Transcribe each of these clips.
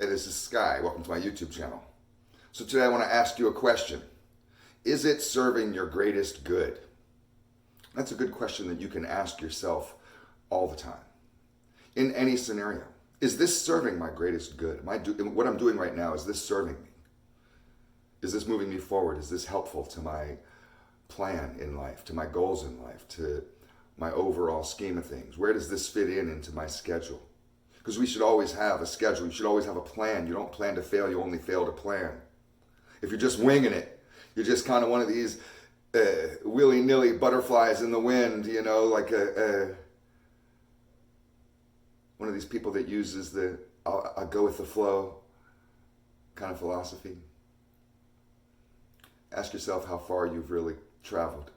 Hey, this is Sky. Welcome to my YouTube channel. So today I want to ask you a question. Is it serving your greatest good? That's a good question that you can ask yourself all the time. In any scenario. Is this serving my greatest good? What I'm doing right now, is this serving me? Is this moving me forward? Is this helpful to my plan in life, to my goals in life, to my overall scheme of things? Where does this fit into my schedule? Because we should always have a schedule. You should always have a plan. You don't plan to fail. You only fail to plan. If you're just winging it, you're just kind of one of these willy-nilly butterflies in the wind, you know, like one of these people that uses the I'll go with the flow kind of philosophy. Ask yourself how far you've really traveled.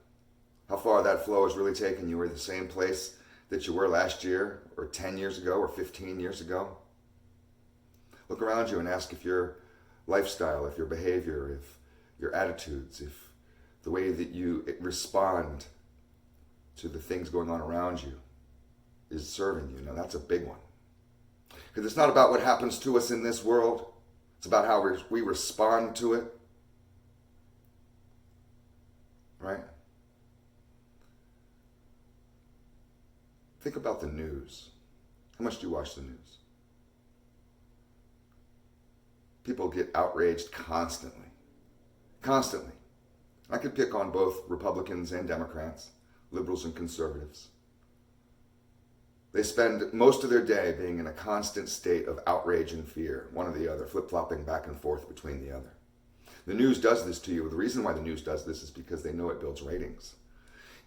How far that flow has really taken you. Are you the same place that you were last year or 10 years ago or 15 years ago? Look around you and ask if your lifestyle, if your behavior, if your attitudes, if the way that you respond to the things going on around you is serving you. Now that's a big one. Because it's not about what happens to us in this world. It's about how we respond to it. Right? Think about the news. How much do you watch the news? People get outraged constantly. Constantly. I could pick on both Republicans and Democrats, liberals and conservatives. They spend most of their day being in a constant state of outrage and fear, one or the other, flip-flopping back and forth between the other. The news does this to you. The reason why the news does this is because they know it builds ratings.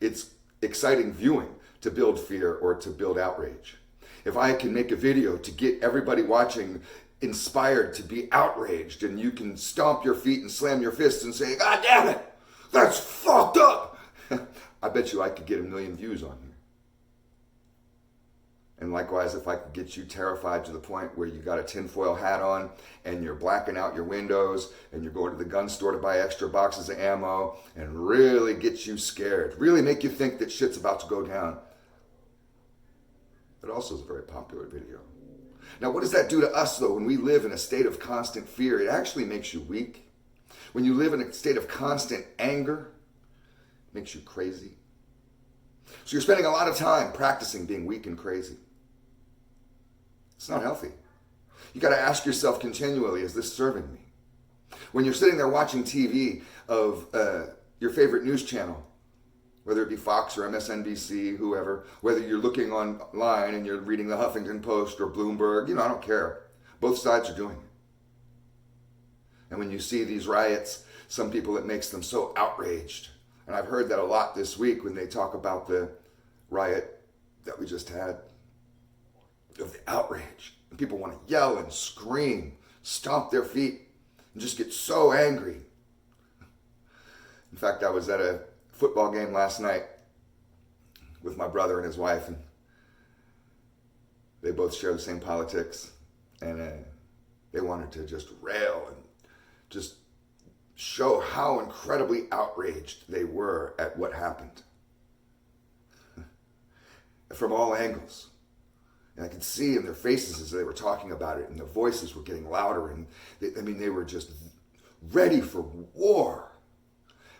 It's exciting viewing to build fear or to build outrage. If I can make a video to get everybody watching inspired to be outraged, and you can stomp your feet and slam your fists and say, "God damn it, that's fucked up," I bet you I could get 1 million views on here. And likewise, if I could get you terrified to the point where you got a tinfoil hat on and you're blacking out your windows and you're going to the gun store to buy extra boxes of ammo and really get you scared, really make you think that shit's about to go down. That also is a very popular video. Now, what does that do to us, though, when we live in a state of constant fear? It actually makes you weak. When you live in a state of constant anger, it makes you crazy. So you're spending a lot of time practicing being weak and crazy. It's not healthy. You got to ask yourself continually, is this serving me? When you're sitting there watching TV of your favorite news channel, whether it be Fox or MSNBC, whoever, whether you're looking online and you're reading the Huffington Post or Bloomberg, I don't care. Both sides are doing it. And when you see these riots, some people, it makes them so outraged. And I've heard that a lot this week when they talk about the riot that we just had, of the outrage. And people want to yell and scream, stomp their feet, and just get so angry. In fact, I was at a football game last night with my brother and his wife, and they both share the same politics, and they wanted to just rail and just show how incredibly outraged they were at what happened from all angles. And I could see in their faces as they were talking about it, and their voices were getting louder, and they were just ready for war.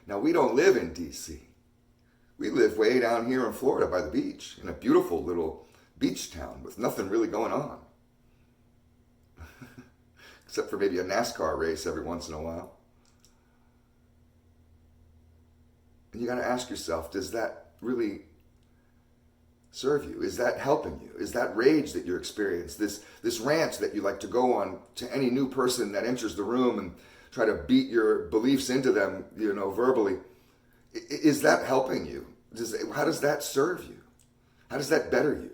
Now, we don't live in D.C. We live way down here in Florida by the beach, in a beautiful little beach town with nothing really going on. Except for maybe a NASCAR race every once in a while. And you got to ask yourself, does that really serve you? Is that helping you? Is that rage that you experience, this rant that you like to go on to any new person that enters the room and try to beat your beliefs into them, verbally, is that helping you? How does that serve you? How does that better you?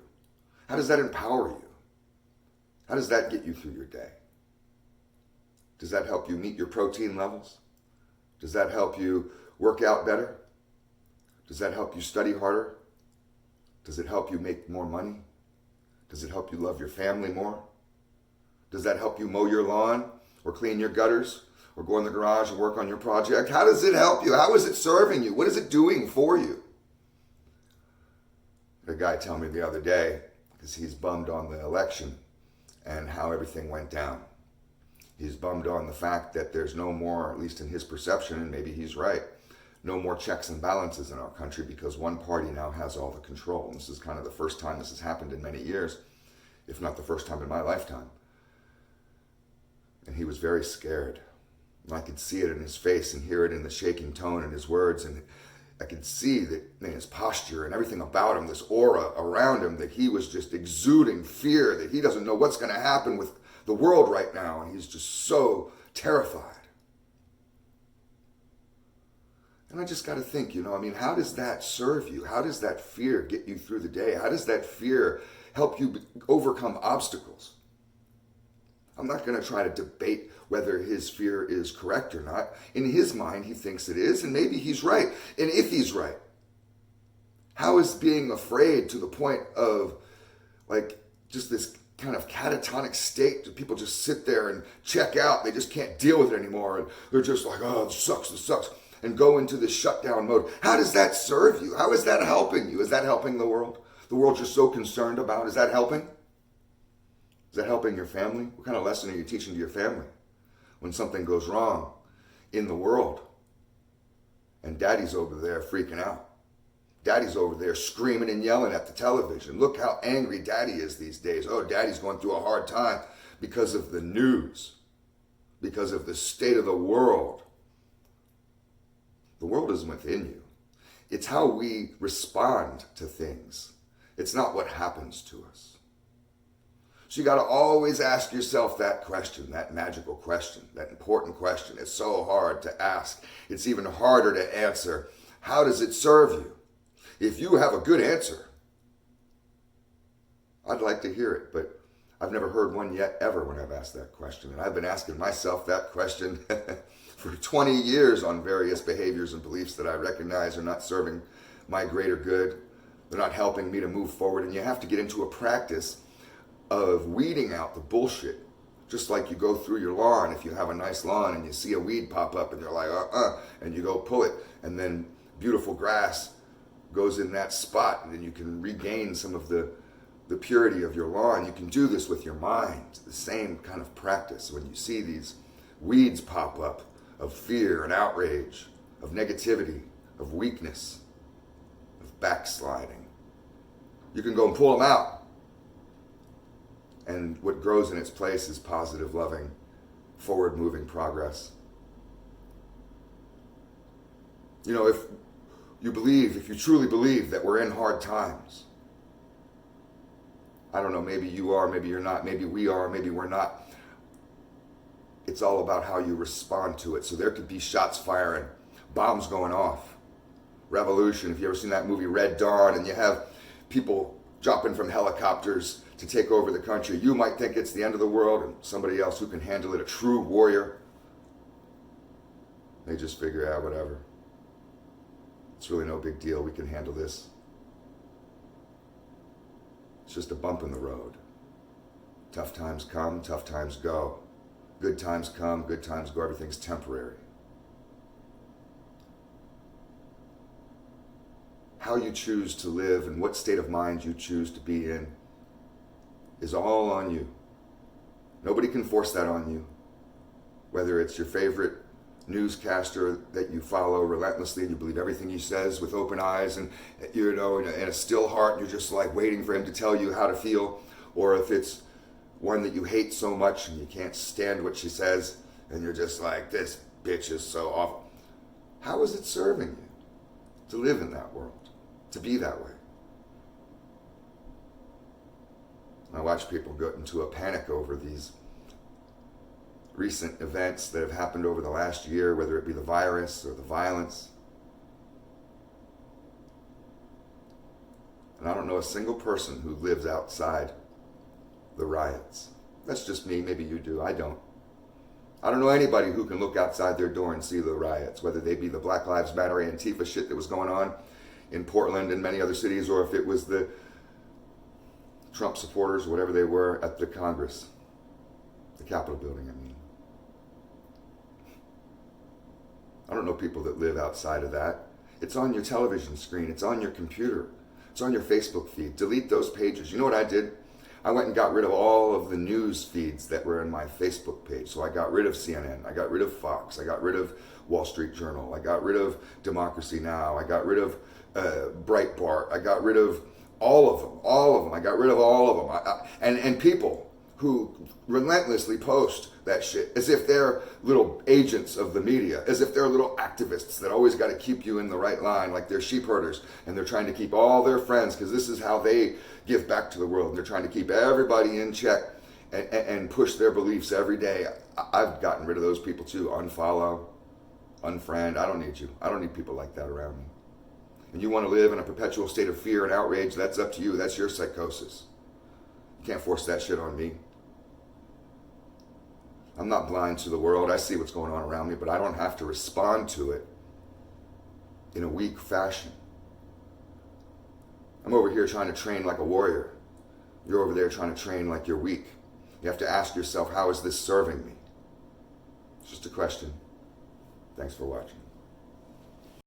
How does that empower you? How does that get you through your day? Does that help you meet your protein levels? Does that help you work out better? Does that help you study harder? Does it help you make more money? Does it help you love your family more? Does that help you mow your lawn or clean your gutters or go in the garage and work on your project? How does it help you? How is it serving you? What is it doing for you? A guy told me the other day, because he's bummed on the election and how everything went down. He's bummed on the fact that there's no more, at least in his perception, and maybe he's right, no more checks and balances in our country because one party now has all the control. And this is kind of the first time this has happened in many years, if not the first time in my lifetime. And he was very scared. And I could see it in his face and hear it in the shaking tone in his words. And I could see that in his posture and everything about him, this aura around him, that he was just exuding fear, that he doesn't know what's going to happen with the world right now. And he's just so terrified. And I just got to think, how does that serve you? How does that fear get you through the day? How does that fear help you overcome obstacles? I'm not going to try to debate whether his fear is correct or not. In his mind, he thinks it is, and maybe he's right. And if he's right, how is being afraid to the point of just this kind of catatonic state that people just sit there and check out? They just can't deal with it anymore. And they're just like, oh, this sucks, and go into this shutdown mode. How does that serve you? How is that helping you? Is that helping the world? The world you're so concerned about, is that helping? Is that helping your family? What kind of lesson are you teaching to your family when something goes wrong in the world and daddy's over there freaking out? Daddy's over there screaming and yelling at the television. Look how angry daddy is these days. Oh, daddy's going through a hard time because of the news, because of the state of the world. The world is within you. It's how we respond to things. It's not what happens to us. So you got to always ask yourself that question, that magical question, that important question. It's so hard to ask. It's even harder to answer. How does it serve you? If you have a good answer, I'd like to hear it, but I've never heard one yet ever when I've asked that question. And I've been asking myself that question for 20 years on various behaviors and beliefs that I recognize are not serving my greater good. They're not helping me to move forward. And you have to get into a practice of weeding out the bullshit. Just like you go through your lawn, if you have a nice lawn and you see a weed pop up and you're like, and you go pull it, and then beautiful grass goes in that spot, and then you can regain some of the purity of your lawn. You can do this with your mind, the same kind of practice. When you see these weeds pop up of fear and outrage, of negativity, of weakness, of backsliding, you can go and pull them out. And what grows in its place is positive, loving, forward-moving progress. If you truly believe that we're in hard times, I don't know, maybe you are, maybe you're not, maybe we are, maybe we're not. It's all about how you respond to it. So there could be shots firing, bombs going off, revolution. If you ever seen that movie Red Dawn, and you have people dropping from helicopters to take over the country, you might think it's the end of the world, and somebody else who can handle it, a true warrior, they just figure out whatever. It's really no big deal. We can handle this. It's just a bump in the road. Tough times come, tough times go. Good times come, good times go. Everything's temporary. How you choose to live and what state of mind you choose to be in is all on you. Nobody can force that on you. Whether it's your favorite newscaster that you follow relentlessly and you believe everything he says with open eyes and in a still heart, and you're just like waiting for him to tell you how to feel, or if it's one that you hate so much and you can't stand what she says and you're just like, this bitch is so awful. How is it serving you to live in that world, to be that way? I watch people go into a panic over these recent events that have happened over the last year, whether it be the virus or the violence. And I don't know a single person who lives outside the riots. That's just me. Maybe you do. I don't. I don't know anybody who can look outside their door and see the riots, whether they be the Black Lives Matter Antifa shit that was going on in Portland and many other cities, or if it was the Trump supporters, whatever they were, at the Congress, the Capitol building, I mean. I don't know people that live outside of that. It's on your television screen. It's on your computer. It's on your Facebook feed. Delete those pages. You know what I did? I went and got rid of all of the news feeds that were in my Facebook page. So I got rid of CNN, I got rid of Fox, I got rid of Wall Street Journal, I got rid of Democracy Now, I got rid of Breitbart, I got rid of all of them. I got rid of all of them. And people who relentlessly post that shit as if they're little agents of the media, as if they're little activists that always got to keep you in the right line, like they're sheep herders, and they're trying to keep all their friends because this is how they give back to the world. And they're trying to keep everybody in check and push their beliefs every day. I've gotten rid of those people too. Unfollow, unfriend. I don't need you. I don't need people like that around me. And you want to live in a perpetual state of fear and outrage, that's up to you. That's your psychosis. You can't force that shit on me. I'm not blind to the world. I see what's going on around me, but I don't have to respond to it in a weak fashion. I'm over here trying to train like a warrior. You're over there trying to train like you're weak. You have to ask yourself, how is this serving me? It's just a question. Thanks for watching.